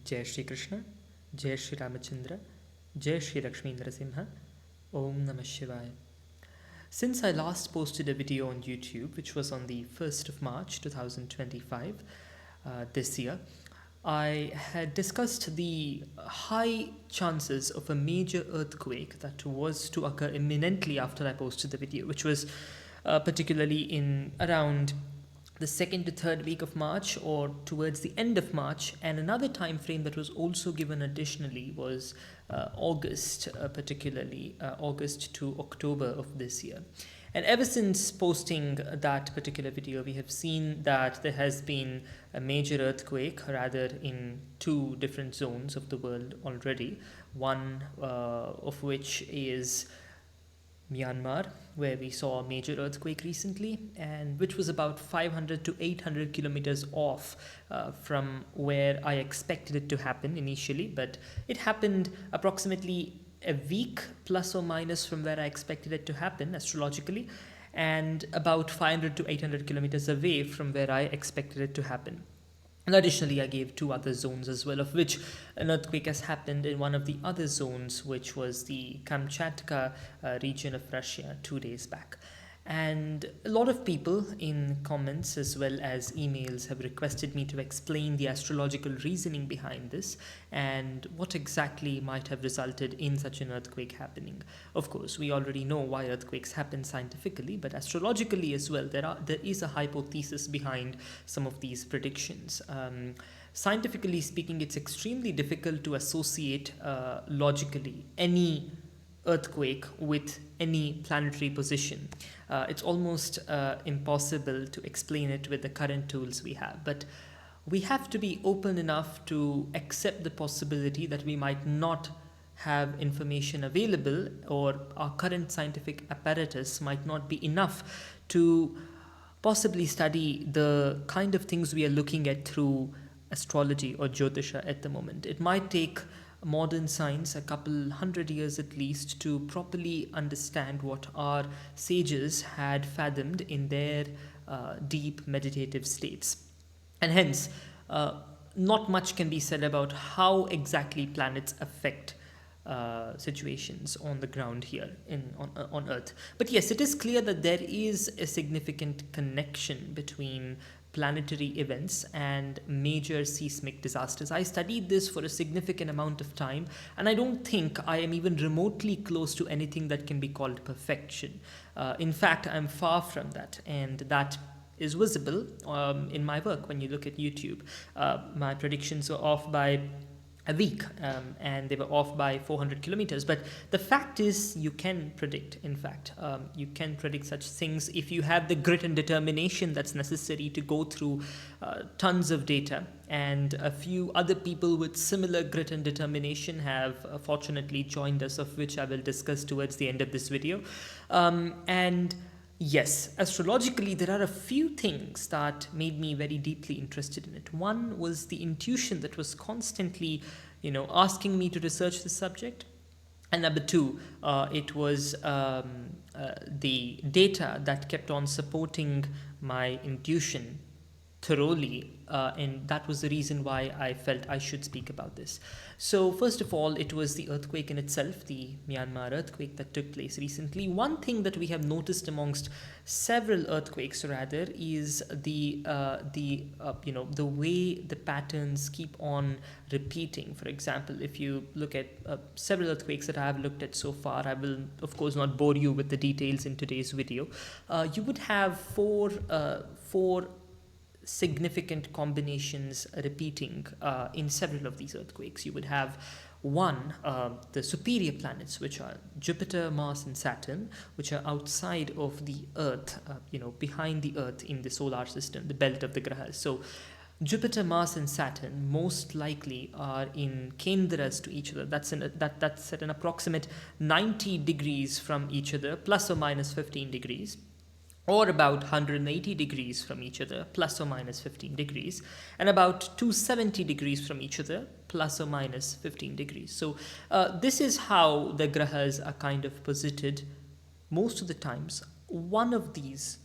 Jai Shri Krishna, Jai Shri Ramachandra, Jai Shri Lakshmi Narasimha, Om Namah Shivaya. Since I last posted a video on YouTube, which was on the 1st of March 2025, this year, I had discussed the high chances of a major earthquake that was to occur imminently after I posted the video, which was particularly in around the second to third week of March or towards the end of March. And another time frame that was also given additionally was August, particularly August to October of this year. And ever since posting that particular video, we have seen that there has been a major earthquake, rather in two different zones of the world already, one of which is Myanmar, where we saw a major earthquake recently, and which was about 500 to 800 kilometers off from where I expected it to happen initially, but it happened approximately a week plus or minus from where I expected it to happen astrologically, and about 500 to 800 kilometers away from where I expected it to happen. And additionally, I gave two other zones as well, of which an earthquake has happened in one of the other zones, which was the Kamchatka region of Russia 2 days back. And a lot of people in comments as well as emails have requested me to explain the astrological reasoning behind this and what exactly might have resulted in such an earthquake happening. Of course, we already know why earthquakes happen scientifically, but astrologically as well, there is a hypothesis behind some of these predictions. Scientifically speaking, it's extremely difficult to associate logically any earthquake with any planetary position. It's almost impossible to explain it with the current tools we have, but we have to be open enough to accept the possibility that we might not have information available, or our current scientific apparatus might not be enough to possibly study the kind of things we are looking at through astrology or Jyotisha at the moment. It might take modern science a couple hundred years at least to properly understand what our sages had fathomed in their deep meditative states. And hence, not much can be said about how exactly planets affect situations on the ground here on Earth. But yes, it is clear that there is a significant connection between planetary events and major seismic disasters. I studied this for a significant amount of time, and I don't think I am even remotely close to anything that can be called perfection. In fact, I'm far from that, and that is visible in my work when you look at YouTube. My predictions were off by a week, and they were off by 400 kilometers. But the fact is, you can predict. In fact, you can predict such things if you have the grit and determination that's necessary to go through tons of data. And a few other people with similar grit and determination have fortunately joined us, of which I will discuss towards the end of this video. And yes, astrologically, there are a few things that made me very deeply interested in it. One was the intuition that was constantly, asking me to research the subject. And number two, it was the data that kept on supporting my intuition thoroughly, and that was the reason why I felt I should speak about this. So first of all, it was the earthquake in itself, the Myanmar earthquake that took place recently. One thing that we have noticed amongst several earthquakes, rather, is the way the patterns keep on repeating. For example, if you look at several earthquakes that I have looked at so far, I will of course not bore you with the details in today's video. You would have four significant combinations repeating in several of these earthquakes. You would have one, the superior planets, which are Jupiter, Mars, and Saturn, which are outside of the Earth, behind the Earth in the solar system, the belt of the Grahas. So Jupiter, Mars, and Saturn most likely are in kendras to each other. That's at an approximate 90 degrees from each other, plus or minus 15 degrees. Or about 180 degrees from each other, plus or minus 15 degrees, and about 270 degrees from each other, plus or minus 15 degrees. So this is how the grahas are kind of posited most of the times one of these,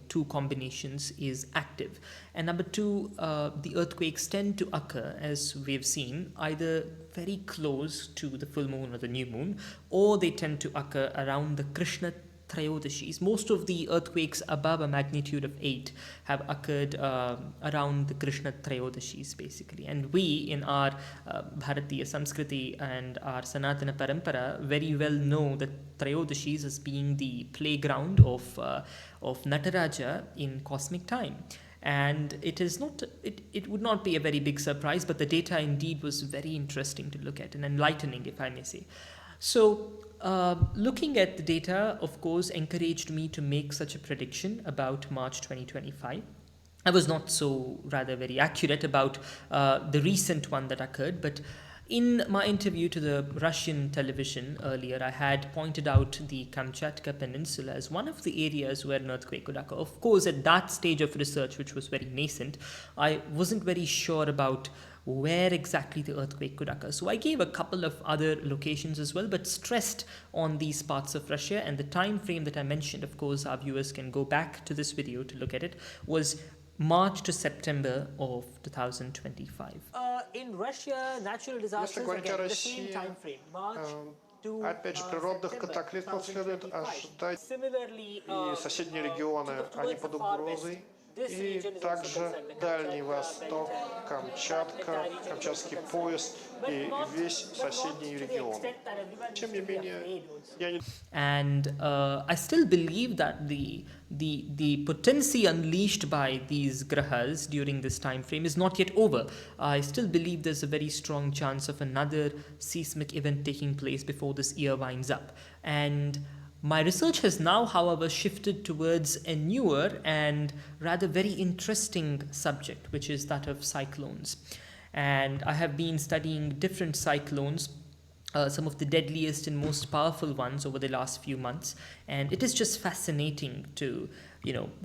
two combinations is active. And number two, the earthquakes tend to occur, as we've seen, either very close to the full moon or the new moon, or they tend to occur around the Krishna Trayodashis. Most of the earthquakes above a magnitude of 8 have occurred around the Krishna Trayodashis, basically. And we, in our Bharatiya Samskriti and our Sanatana Parampara, very well know that Trayodashis as being the playground of Nataraja in cosmic time. And it would not be a very big surprise, but the data indeed was very interesting to look at and enlightening, if I may say. So, looking at the data, of course, encouraged me to make such a prediction about March 2025. I was not so rather very accurate about the recent one that occurred, but in my interview to the Russian television earlier, I had pointed out the Kamchatka Peninsula as one of the areas where an earthquake could occur. Of course, at that stage of research, which was very nascent, I wasn't very sure about where exactly the earthquake could occur. So I gave a couple of other locations as well, but stressed on these parts of Russia. And the time frame that I mentioned, of course, our viewers can go back to this video to look at it, was March to September of 2025. In Russia, natural disasters again, the same time frame, March to Опять же, природных катаклизмов следует ожидать, и соседние регионы, они под угрозой, и также Дальний Восток, Камчатка, Камчатский пояс и весь соседний регион. Тем не менее, я не... And I still believe that the potency unleashed by these grahas during this time frame is not yet over. I still believe there's a very strong chance of another seismic event taking place before this year winds up. And my research has now, however, shifted towards a newer and rather very interesting subject, which is that of cyclones. And I have been studying different cyclones, some of the deadliest and most powerful ones over the last few months. And it is just fascinating to,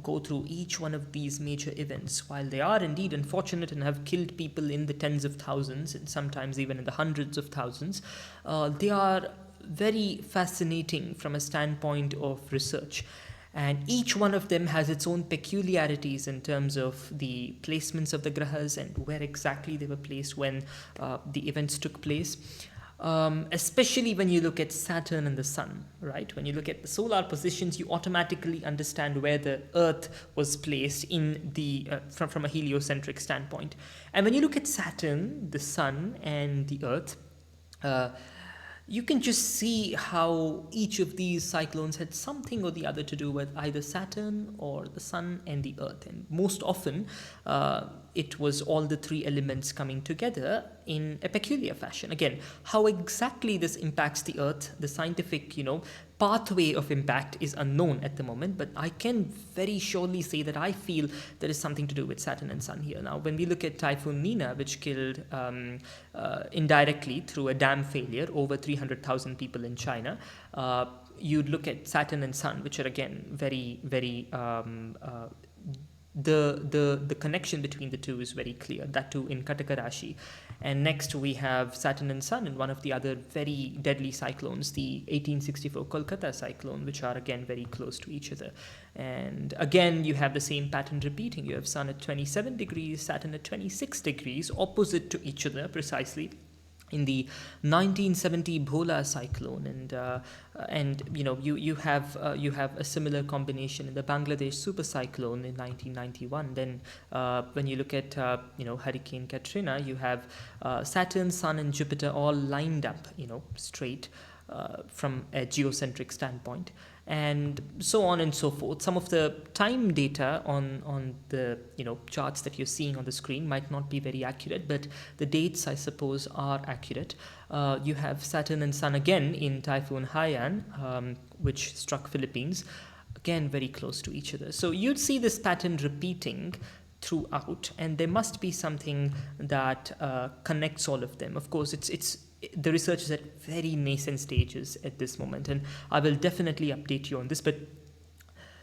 go through each one of these major events. While they are indeed unfortunate and have killed people in the tens of thousands and sometimes even in the hundreds of thousands, they are very fascinating from a standpoint of research. And each one of them has its own peculiarities in terms of the placements of the grahas and where exactly they were placed when the events took place. Especially when you look at Saturn and the Sun, right? When you look at the solar positions, you automatically understand where the Earth was placed in the from a heliocentric standpoint. And when you look at Saturn, the Sun, and the Earth, you can just see how each of these cyclones had something or the other to do with either Saturn or the Sun and the Earth. And most often, it was all the three elements coming together in a peculiar fashion. Again, how exactly this impacts the Earth, the scientific, pathway of impact is unknown at the moment, but I can very surely say that I feel there is something to do with Saturn and Sun here. Now, when we look at Typhoon Nina, which killed indirectly through a dam failure over 300,000 people in China, you'd look at Saturn and Sun, which are again very, very the connection between the two is very clear, that too in Kataka Rashi. And next we have Saturn and Sun in one of the other very deadly cyclones, the 1864 Kolkata cyclone, which are again very close to each other. And again, you have the same pattern repeating. You have Sun at 27 degrees, Saturn at 26 degrees, opposite to each other precisely, in the 1970 Bhola cyclone, and you have a similar combination in the Bangladesh super cyclone in 1991. Then when you look at Hurricane Katrina, you have Saturn, Sun, and Jupiter all lined up straight from a geocentric standpoint, and so on and so forth. Some of the time data on the charts that you're seeing on the screen might not be very accurate, but the dates, I suppose, are accurate. You have Saturn and Sun again in Typhoon Haiyan, which struck Philippines, again very close to each other. So you'd see this pattern repeating throughout, and there must be something that connects all of them. Of course, it's the research is at very nascent stages at this moment, and I will definitely update you on this, but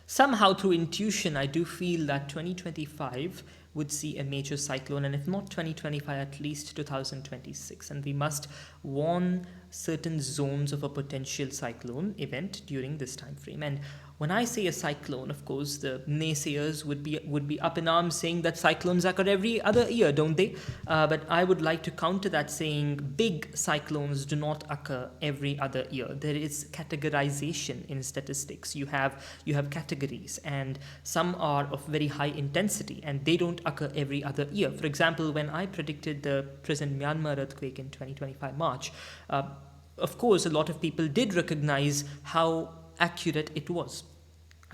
somehow through intuition I do feel that 2025 would see a major cyclone, and if not 2025, at least 2026, and we must warn certain zones of a potential cyclone event during this time frame. And When I say a cyclone, of course, the naysayers would be up in arms saying that cyclones occur every other year, don't they? But I would like to counter that, saying big cyclones do not occur every other year. There is categorization in statistics. You have categories, and some are of very high intensity, and they don't occur every other year. For example, when I predicted the present Myanmar earthquake in 2025 March, of course, a lot of people did recognize how accurate it was.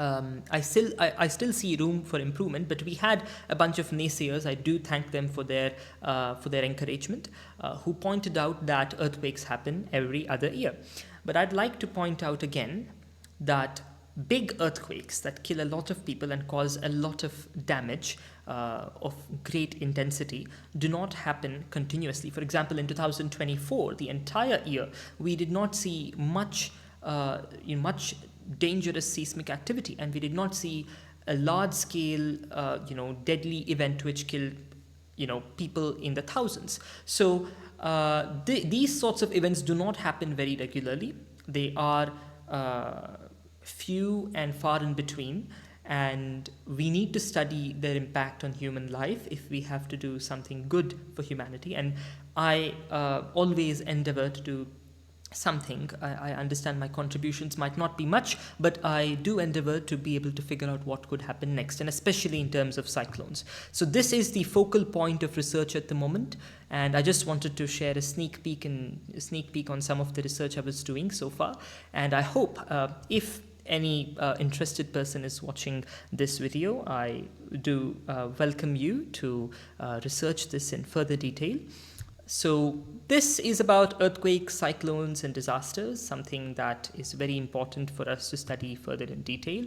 I still see room for improvement, but we had a bunch of naysayers. I do thank them for their encouragement, who pointed out that earthquakes happen every other year. But I'd like to point out again that big earthquakes that kill a lot of people and cause a lot of damage of great intensity do not happen continuously. For example, in 2024, the entire year, we did not see much dangerous seismic activity, and we did not see a large scale deadly event which killed people in the thousands. So these sorts of events do not happen very regularly. They are few and far in between, and we need to study their impact on human life if we have to do something good for humanity. And I always endeavor to do something. I understand my contributions might not be much, but I do endeavor to be able to figure out what could happen next, and especially in terms of cyclones. So this is the focal point of research at the moment, and I just wanted to share a sneak peek on some of the research I was doing so far. And I hope if any interested person is watching this video, I do welcome you to research this in further detail. So this is about earthquakes, cyclones, and disasters, something that is very important for us to study further in detail.